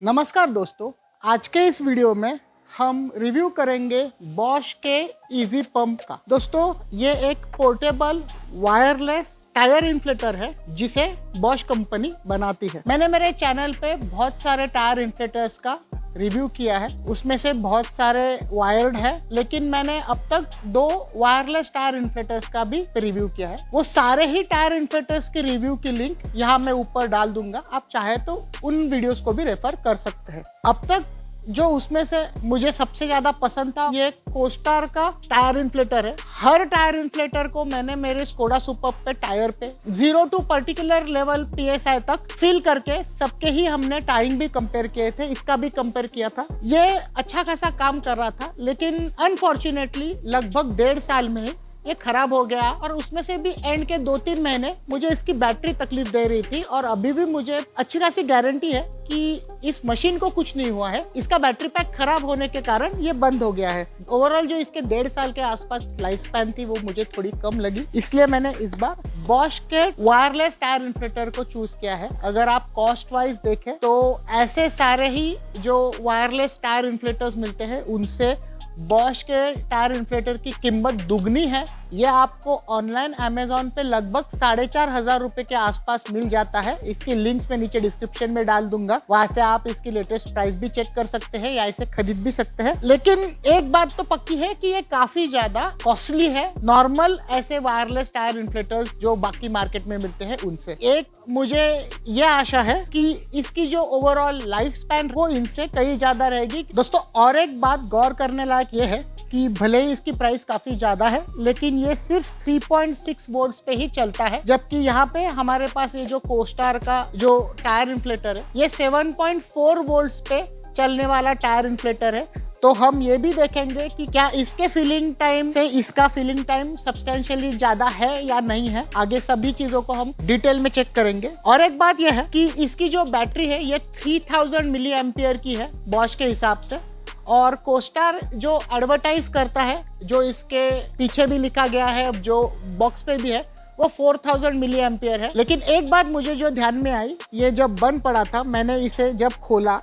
नमस्कार दोस्तों, आज के इस वीडियो में हम रिव्यू करेंगे बॉश के इजी पंप का। दोस्तों, ये एक पोर्टेबल वायरलेस टायर इन्फ्लेटर है जिसे बॉश कंपनी बनाती है। मैंने मेरे चैनल पे बहुत सारे टायर इन्फ्लेटर्स का रिव्यू किया है, उसमें से बहुत सारे वायर्ड है, लेकिन मैंने अब तक 2 वायरलेस टायर इन्फ्लेटर्स का भी रिव्यू किया है। वो सारे ही टायर इन्फ्लेटर्स के रिव्यू की लिंक यहाँ मैं ऊपर डाल दूंगा, आप चाहे तो उन वीडियोस को भी रेफर कर सकते हैं। अब तक जो उसमें से मुझे सबसे ज्यादा पसंद था, ये कोस्टार का टायर इन्फ्लेटर है। हर टायर इन्फ्लेटर को मैंने मेरे स्कोडा सुपर पे टायर पे 0 टू पर्टिकुलर लेवल PSI तक फिल करके सबके ही हमने टाइम भी कंपेयर किए थे, इसका भी कंपेयर किया था। ये अच्छा खासा काम कर रहा था, लेकिन अनफॉर्चुनेटली लगभग 1.5 साल में ये खराब हो गया और उसमें से भी एंड के 2-3 महीने मुझे इसकी बैटरी तकलीफ दे रही थी और अभी भी मुझे अच्छी खासी गारंटी है कि इस मशीन को कुछ नहीं हुआ है। इसका बैटरी पैक खराब होने के कारण ये बंद हो गया है। ओवरऑल जो इसके 1.5 साल के आसपास लाइफ स्पैन थी वो मुझे थोड़ी कम लगी, इसलिए मैंने इस बार बॉश के वायरलेस टायर इन्फ्लेटर को चूज किया है। अगर आप कॉस्ट वाइज देखें तो ऐसे सारे ही जो वायरलेस टायर इन्फ्लेटर्स मिलते हैं उनसे बॉश के टायर इन्फ्लेटर की कीमत दुगनी है। ये आपको ऑनलाइन अमेजोन पे लगभग 4,500 रुपए के आसपास मिल जाता है। इसकी लिंक्स मैं नीचे डिस्क्रिप्शन में डाल दूंगा, वहां से आप इसकी लेटेस्ट प्राइस भी चेक कर सकते हैं या इसे खरीद भी सकते हैं। लेकिन एक बात तो पक्की है कि ये काफी ज्यादा कॉस्टली है नॉर्मल ऐसे वायरलेस टायर इन्फ्लेटर्स जो बाकी मार्केट में मिलते हैं उनसे। एक मुझे ये आशा है कि इसकी जो ओवरऑल लाइफ स्पैन वो इनसे कहीं ज्यादा रहेगी। दोस्तों, और एक बात गौर करने लायक ये है कि भले ही इसकी प्राइस काफी ज्यादा है, लेकिन ये सिर्फ 3.6 वोल्ट्स पे ही चलता है, जबकि यहाँ पे हमारे पास ये जो कोस्टार का जो टायर इन्फ्लेटर है ये 7.4 वोल्ट्स पे चलने वाला टायर इन्फ्लेटर है। तो हम ये भी देखेंगे कि क्या इसके फिलिंग टाइम से इसका फिलिंग टाइम सब्सटेंशियली ज्यादा है या नहीं है। आगे सभी चीजों को हम डिटेल में चेक करेंगे। और एक बात यह है कि इसकी जो बैटरी है ये 3000 मिली एम्पियर की है बॉश के हिसाब से, और कोस्टार जो एडवर्टाइज करता है, जो इसके पीछे भी लिखा गया है, जो बॉक्स पे भी है, वो 4000 मिली एम्पियर है। लेकिन एक बात मुझे जो ध्यान में आई, ये जब बंद पड़ा था, मैंने इसे जब खोला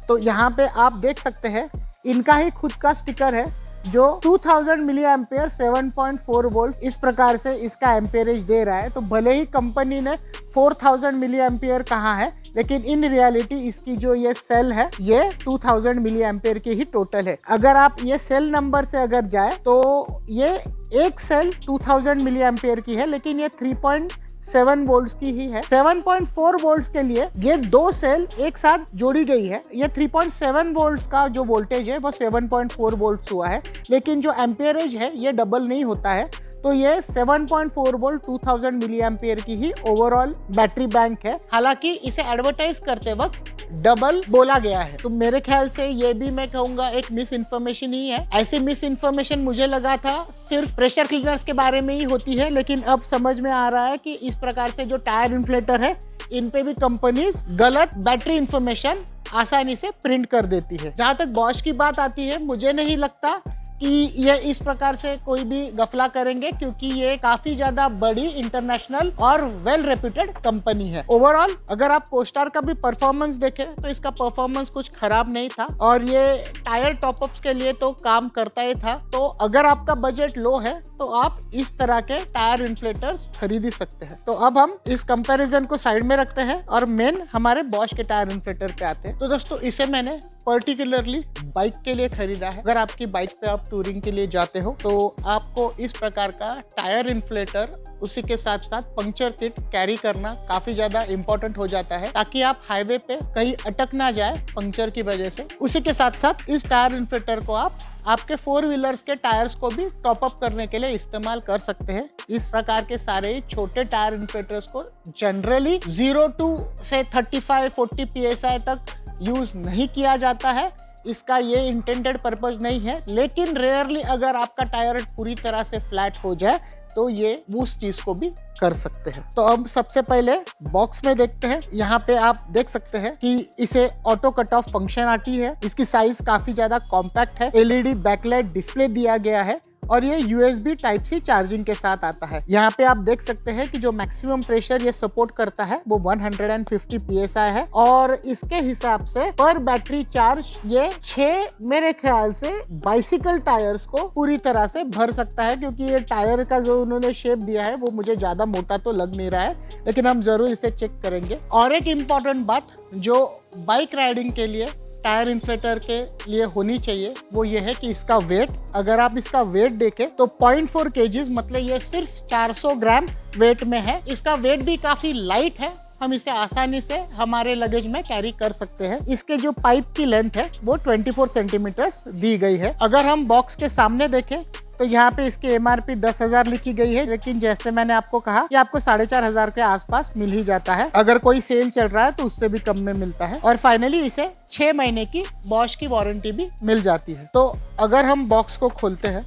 तो यहाँ पे आप देख सकते हैं इनका ही खुद का स्टिकर है जो 2000 मिली एम्पियर 7.4 वोल्ट इस प्रकार से इसका एम्पियरेज दे रहा है। तो भले ही कंपनी ने 4000 मिली एम्पियर कहा है, लेकिन इन रियलिटी इसकी जो ये सेल है ये 2000 मिली एम्पियर की ही टोटल है। अगर आप ये सेल नंबर से अगर जाए तो ये एक सेल 2000 मिली एम्पियर की है, लेकिन ये 3.7 वोल्ट्स की ही है। 7.4 वोल्ट्स के लिए ये 2 सेल एक साथ जोड़ी गई है। ये 3.7 वोल्ट्स का जो वोल्टेज है वो 7.4 वोल्ट्स हुआ है, लेकिन जो एम्पियरेज है ये डबल नहीं होता है। तो ये 7.4 वोल्ट 2000 मिली एम्पियर की ही ओवरऑल बैटरी बैंक है। हालांकि इसे एडवर्टाइज करते वक्त डबल बोला गया है, तो मेरे ख्याल से ये भी मैं कहूंगा एक मिस इन्फॉर्मेशन ही है। ऐसी मिस इन्फॉर्मेशन मुझे लगा था सिर्फ प्रेशर क्लीनर्स के बारे में ही होती है, लेकिन अब समझ में आ रहा है कि इस प्रकार से जो टायर इन्फ्लेटर है इन पे भी कंपनीज गलत बैटरी इन्फॉर्मेशन आसानी से प्रिंट कर देती है। जहां तक बॉश की बात आती है, मुझे नहीं लगता कि ये इस प्रकार से कोई भी गफला करेंगे, क्योंकि ये काफी ज्यादा बड़ी इंटरनेशनल और वेल रेप्यूटेड कंपनी है। ओवरऑल अगर आप कोस्टार का भी परफॉर्मेंस देखें तो इसका परफॉर्मेंस कुछ खराब नहीं था और ये टायर टॉपअप्स के लिए तो काम करता ही था। तो अगर आपका बजट लो है तो आप इस तरह के टायर इन्फ्लेटर्स खरीद ही सकते हैं। तो अब हम इस कंपैरिजन को साइड में रखते हैं और मेन हमारे बॉश के टायर इन्फ्लेटर पे आते हैं। तो दोस्तों, इसे मैंने पर्टिकुलरली बाइक के लिए खरीदा है। अगर आपकी बाइक पे आप टूरिंग के लिए जाते हो तो आपको इस प्रकार का टायर इन्फ्लेटर, उसी के साथ साथ पंक्चर किट कैरी करना काफी ज्यादा इंपॉर्टेंट हो जाता है, ताकि आप हाईवे पे कहीं अटक ना जाए पंक्चर की वजह से। उसी के साथ साथ इस टायर इन्फ्लेटर को आप आपके 4 व्हीलर्स के टायर्स को भी टॉप अप करने के लिए इस्तेमाल कर सकते हैं। इस प्रकार के सारे छोटे टायर इन्फ्लेटर्स को जनरली 0 टू से 35-40 PSI तक यूज नहीं किया जाता है। इसका ये इंटेंडेड पर्पस नहीं है, लेकिन रेयरली अगर आपका टायर पूरी तरह से फ्लैट हो जाए तो ये उस चीज को भी कर सकते हैं। तो अब सबसे पहले बॉक्स में देखते हैं। यहाँ पे आप देख सकते हैं कि इसे ऑटो कट ऑफ फंक्शन आती है। इसकी साइज काफी ज्यादा कॉम्पैक्ट है। LED बैकलाइट डिस्प्ले दिया गया है और ये USB टाइप सी चार्जिंग के साथ आता है। यहाँ पे आप देख सकते हैं कि जो मैक्सिमम प्रेशर ये सपोर्ट करता है वो 150 PSI है और इसके हिसाब से पर बैटरी चार्ज ये 6 मेरे ख्याल से बाइसिकल टायर्स को पूरी तरह से भर सकता है, क्योंकि ये टायर का जो उन्होंने शेप दिया है वो मुझे ज्यादा मोटा तो लग नहीं रहा है, लेकिन हम जरूर इसे चेक करेंगे। और एक इम्पॉर्टेंट बात जो बाइक राइडिंग के लिए टायर इन्फ्लेटर के लिए होनी चाहिए वो ये है कि इसका वेट, अगर आप इसका वेट देखें तो 0.4 kg, मतलब ये सिर्फ 400 ग्राम वेट में है। इसका वेट भी काफी लाइट है, हम इसे आसानी से हमारे लगेज में कैरी कर सकते हैं। इसके जो पाइप की लेंथ है वो 24 सेंटीमीटर्स दी गई है। अगर हम बॉक्स के सामने देखें तो यहाँ पे इसकी MRP 10,000 लिखी गई है, लेकिन जैसे मैंने आपको कहा कि आपको 4,500 के आसपास मिल ही जाता है। अगर कोई सेल चल रहा है तो उससे भी कम में मिलता है। और फाइनली इसे 6 महीने की बॉश की वारंटी भी मिल जाती है। तो अगर हम बॉक्स को खोलते हैं,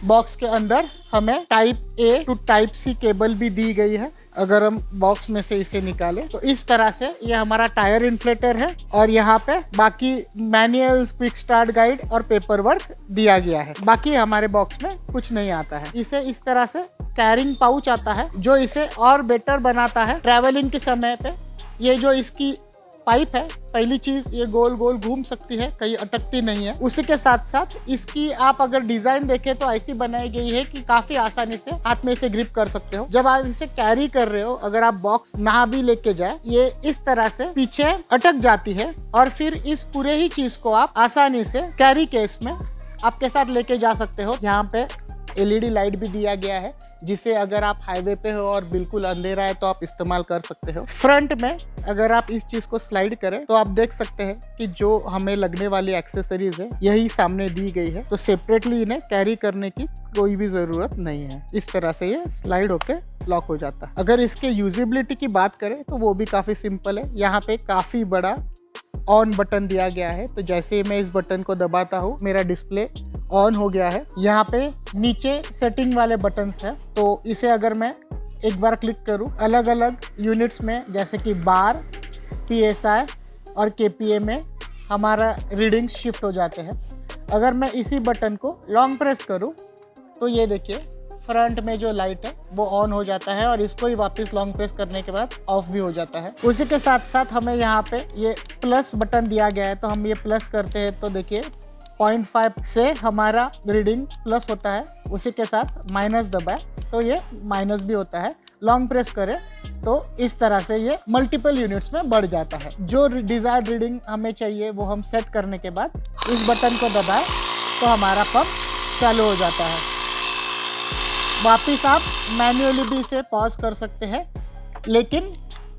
बॉक्स के अंदर हमें type A to type C cable भी दी गई है। अगर हम बॉक्स में से इसे निकालें तो इस तरह से ये हमारा टायर इन्फ्लेटर है और यहाँ पे बाकी मैनुअल, क्विक स्टार्ट गाइड और पेपर वर्क दिया गया है। बाकी हमारे बॉक्स में कुछ नहीं आता है। इसे इस तरह से कैरिंग पाउच आता है जो इसे और बेटर बनाता है ट्रैवलिंग के समय पे। ये जो इसकी पाइप है, पहली चीज ये गोल गोल घूम सकती है, कहीं अटकती नहीं है। उसी के साथ साथ इसकी आप अगर डिजाइन देखें तो ऐसी बनाई गई है कि काफी आसानी से हाथ में इसे ग्रिप कर सकते हो। जब आप इसे कैरी कर रहे हो, अगर आप बॉक्स ना भी लेके जाए, ये इस तरह से पीछे अटक जाती है और फिर इस पूरे ही चीज को आप आसानी से कैरी केस में आपके साथ लेके जा सकते हो। यहाँ पे LED लाइट भी दिया गया है जिसे अगर आप हाईवे पे हो और बिल्कुल अंधेरा है तो आप इस्तेमाल कर सकते हो। फ्रंट में अगर आप इस चीज को स्लाइड करें तो आप देख सकते हैं कि जो हमें लगने वाली एक्सेसरीज है यही सामने दी गई है, तो सेपरेटली इन्हें कैरी करने की कोई भी जरूरत नहीं है। इस तरह से ये स्लाइड होके लॉक हो जाता है। अगर इसके यूजेबिलिटी की बात करें तो वो भी काफी सिंपल है। यहाँ पे काफी बड़ा ऑन बटन दिया गया है, तो जैसे ही मैं इस बटन को दबाता हूँ मेरा डिस्प्ले ऑन हो गया है। यहाँ पे नीचे सेटिंग वाले बटन्स हैं, तो इसे अगर मैं एक बार क्लिक करूँ, अलग अलग यूनिट्स में जैसे कि बार, PSI और KPA में हमारा रीडिंग शिफ्ट हो जाते हैं। अगर मैं इसी बटन को लॉन्ग प्रेस करूँ तो ये देखिए फ्रंट में जो लाइट है वो ऑन हो जाता है और इसको ही वापस लॉन्ग प्रेस करने के बाद ऑफ भी हो जाता है। उसी के साथ साथ हमें यहाँ पे ये प्लस बटन दिया गया है, तो हम ये प्लस करते हैं तो देखिए 0.5 से हमारा रीडिंग प्लस होता है। उसी के साथ माइनस दबाए तो ये माइनस भी होता है। लॉन्ग प्रेस करें तो इस तरह से ये मल्टीपल यूनिट्स में बढ़ जाता है। जो डिजायर्ड रीडिंग हमें चाहिए वो हम सेट करने के बाद इस बटन को दबाए तो हमारा पंप चालू हो जाता है। वापिस आप मैन्युअली भी इसे पॉज कर सकते हैं, लेकिन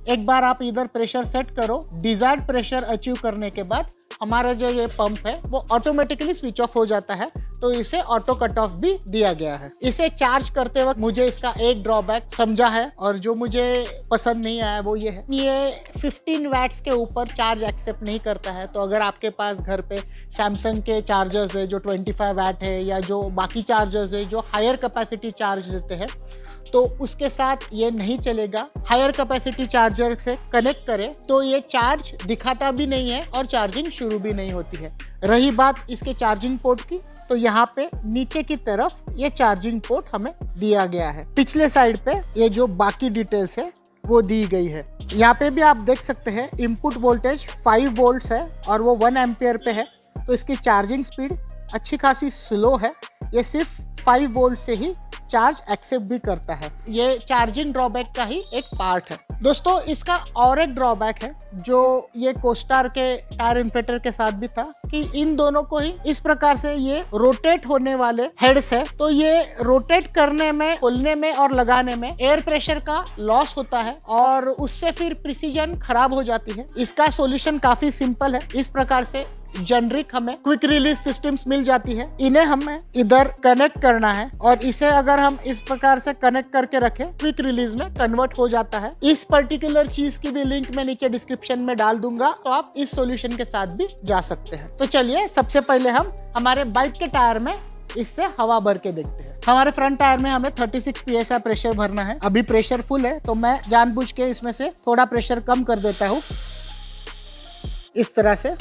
एक बार आप इधर प्रेशर सेट करो, डिजायर्ड प्रेशर अचीव करने के बाद हमारा जो ये पंप है वो ऑटोमेटिकली स्विच ऑफ हो जाता है, तो इसे ऑटो कट ऑफ भी दिया गया है। इसे चार्ज करते वक्त मुझे इसका एक ड्रॉबैक समझा है और जो मुझे पसंद नहीं आया वो ये है, ये 15 वैट्स के ऊपर चार्ज एक्सेप्ट नहीं करता है। तो अगर आपके पास घर पे सैमसंग के चार्जर्स है जो 25 वैट है या जो बाकी चार्जर्स है जो हायर कैपेसिटी चार्ज देते हैं, तो उसके साथ ये नहीं चलेगा। हायर कैपेसिटी चार्जर से कनेक्ट करें तो ये चार्ज दिखाता भी नहीं है और चार्जिंग शुरू भी नहीं होती है। रही बात इसके चार्जिंग पोर्ट की, तो यहाँ पे नीचे की तरफ ये चार्जिंग पोर्ट हमें दिया गया है। पिछले साइड पे ये जो बाकी डिटेल्स है वो दी गई है। यहाँ पे भी आप देख सकते हैं इनपुट वोल्टेज 5 वोल्ट्स है और वो 1 एम्पियर पे है, तो इसकी चार्जिंग स्पीड अच्छी खासी स्लो है। ये सिर्फ 5 वोल्ट से ही चार्ज एक्सेप्ट भी करता है। ये चार्जिंग ड्रॉबैक का ही एक पार्ट है। दोस्तों इसका और एक ड्रॉबैक है जो ये कोस्टार के टायर इन्फ्लेटर के साथ भी था, कि इन दोनों को ही इस प्रकार से ये रोटेट होने वाले हेड्स है, तो ये रोटेट करने में, खोलने में और लगाने में एयर प्रेशर का लॉस होता है और उससे फिर प्रिसीजन खराब हो जाती है। इसका सॉल्यूशन काफी सिंपल है। इस प्रकार से जेनरिक हमें क्विक रिलीज सिस्टम्स मिल जाती है, इन्हें हमें इधर कनेक्ट करना है और इसे अगर हम इस प्रकार से कनेक्ट करके रखें क्विक रिलीज में कन्वर्ट हो जाता है। इस पर्टिकुलर चीज की भी लिंक मैं नीचे डिस्क्रिप्शन में डाल दूंगा, तो आप इस सॉल्यूशन के साथ भी जा सकते हैं। तो चलिए सबसे पहले हम हमारे बाइक के टायर में इससे हवा भर के देखते हैं। हमारे फ्रंट टायर में हमें 36 PSI प्रेशर भरना है। अभी प्रेशर फुल है तो मैं जानबूझ के इसमें से थोड़ा प्रेशर कम कर देता हूँ, इस तरह से।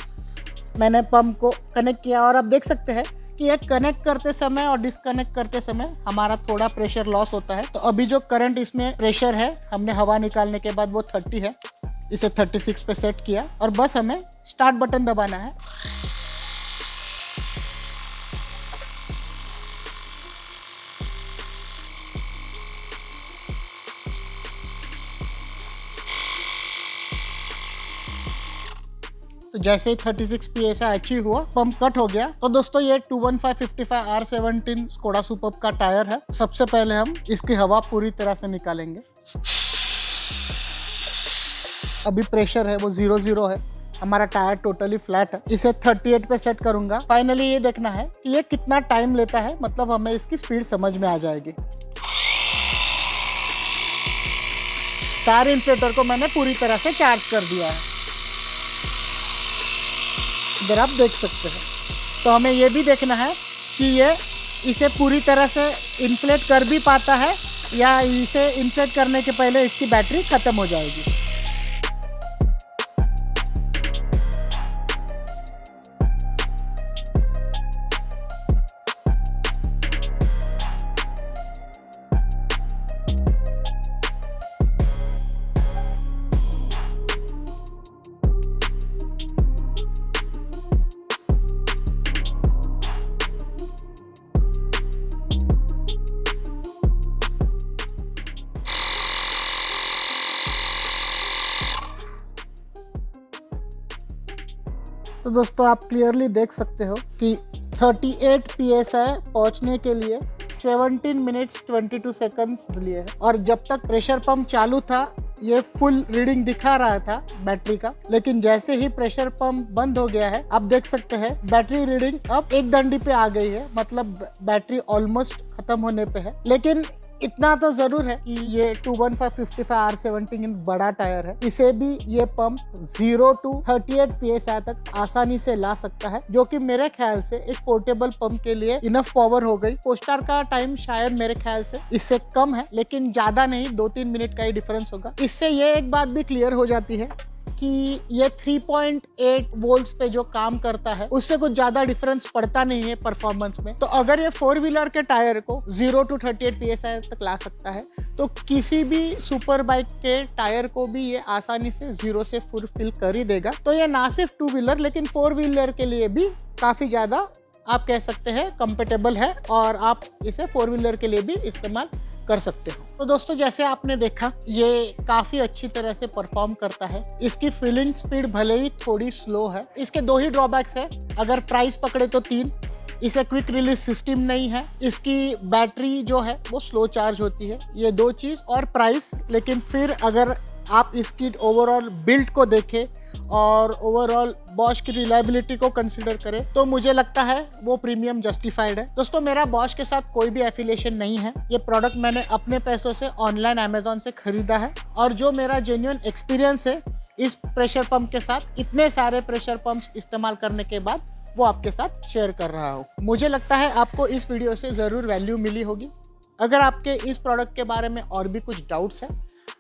मैंने पंप को कनेक्ट किया और आप देख सकते हैं कि ये कनेक्ट करते समय और डिस्कनेक्ट करते समय हमारा थोड़ा प्रेशर लॉस होता है। तो अभी जो करंट इसमें प्रेशर है, हमने हवा निकालने के बाद वो 30 है, इसे 36 पे सेट किया और बस हमें स्टार्ट बटन दबाना है। तो जैसे ही 36 PSI अचीव हुआ, पंप कट हो गया। तो दोस्तों ये 215/55 R17 स्कोडा सुपर्ब का टायर है। सबसे पहले हम इसकी हवा पूरी तरह से निकालेंगे। अभी प्रेशर है वो 0 है, हमारा टायर टोटली फ्लैट है। इसे 38 पे सेट करूंगा। फाइनली ये देखना है कि ये कितना टाइम लेता है, मतलब हमें इसकी स्पीड समझ में आ जाएगी। टायर इन्फ्लेटर को मैंने पूरी तरह से चार्ज कर दिया है, इधर आप देख सकते हैं। तो हमें ये भी देखना है कि ये इसे पूरी तरह से इन्फ्लेट कर भी पाता है या इसे इन्फ्लेट करने के पहले इसकी बैटरी खत्म हो जाएगी। तो दोस्तों आप क्लियरली देख सकते हो कि 38 PSI पहुंचने के लिए 17 मिनट्स 22 सेकंड्स लिए है। और जब तक प्रेशर पंप चालू था ये फुल रीडिंग दिखा रहा था बैटरी का, लेकिन जैसे ही प्रेशर पंप बंद हो गया है, आप देख सकते हैं बैटरी रीडिंग अब एक डंडी पे आ गई है, मतलब बैटरी ऑलमोस्ट खत्म होने पे है। लेकिन इतना तो जरूर है कि ये 215/55 R17 बड़ा टायर है, इसे भी ये पंप 0 to 38 PSI तक आसानी से ला सकता है, जो कि मेरे ख्याल से एक पोर्टेबल पंप के लिए इनफ पावर हो गई। पोस्टर का टाइम शायद मेरे ख्याल से इससे कम है, लेकिन ज्यादा नहीं, 2-3 मिनट का ही डिफरेंस होगा। इससे ये एक बात भी क्लियर हो जाती है कि ये 3.8 वोल्ट्स पे जो काम करता है उससे कुछ ज्यादा डिफरेंस पड़ता नहीं है परफॉर्मेंस में। तो अगर ये 4 व्हीलर के टायर को 0 to 38 PSI तक ला सकता है, तो किसी भी सुपर बाइक के टायर को भी ये आसानी से 0 से फुलफिल कर ही देगा। तो ये ना सिर्फ 2 व्हीलर लेकिन 4 व्हीलर के लिए भी काफी ज्यादा आप कह सकते हैं कंफर्टेबल है, और आप इसे 4 व्हीलर के लिए भी इस्तेमाल कर सकते हो। तो दोस्तों जैसे आपने देखा ये काफी अच्छी तरह से परफॉर्म करता है। इसकी फिलिंग स्पीड भले ही थोड़ी स्लो है, इसके 2 ही ड्रॉबैक्स है। अगर प्राइस पकड़े तो 3, इसे क्विक रिलीज सिस्टम नहीं है, इसकी बैटरी जो है वो स्लो चार्ज होती है, ये 2 चीज और प्राइस। लेकिन फिर अगर आप इसकी ओवरऑल बिल्ड को देखें और ओवरऑल बॉश की रिलायबिलिटी को कंसीडर करें तो मुझे लगता है वो प्रीमियम जस्टिफाइड है। दोस्तों मेरा बॉश के साथ कोई भी एफिलिएशन नहीं है, ये प्रोडक्ट मैंने अपने पैसों से ऑनलाइन अमेजोन से खरीदा है, और जो मेरा जेन्युइन एक्सपीरियंस है इस प्रेशर पंप के साथ इतने सारे प्रेशर पंप्स इस्तेमाल करने के बाद वो आपके साथ शेयर कर रहा हूँ। मुझे लगता है आपको इस वीडियो से ज़रूर वैल्यू मिली होगी। अगर आपके इस प्रोडक्ट के बारे में और भी कुछ डाउट्स हैं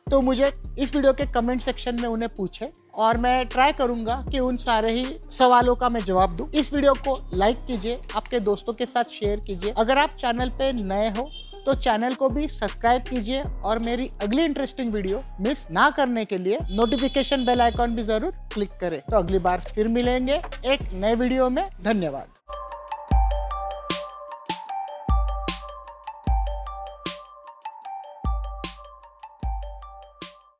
तो मुझे इस वीडियो के कमेंट सेक्शन में उन्हें पूछें और मैं ट्राई करूंगा कि उन सारे ही सवालों का मैं जवाब दूं। इस वीडियो को लाइक कीजिए, आपके दोस्तों के साथ शेयर कीजिए। अगर आप चैनल पे नए हो तो चैनल को भी सब्सक्राइब कीजिए और मेरी अगली इंटरेस्टिंग वीडियो मिस ना करने के लिए नोटिफिकेशन बेल आइकॉन भी जरूर क्लिक करें। तो अगली बार फिर मिलेंगे एक नए वीडियो में। धन्यवाद।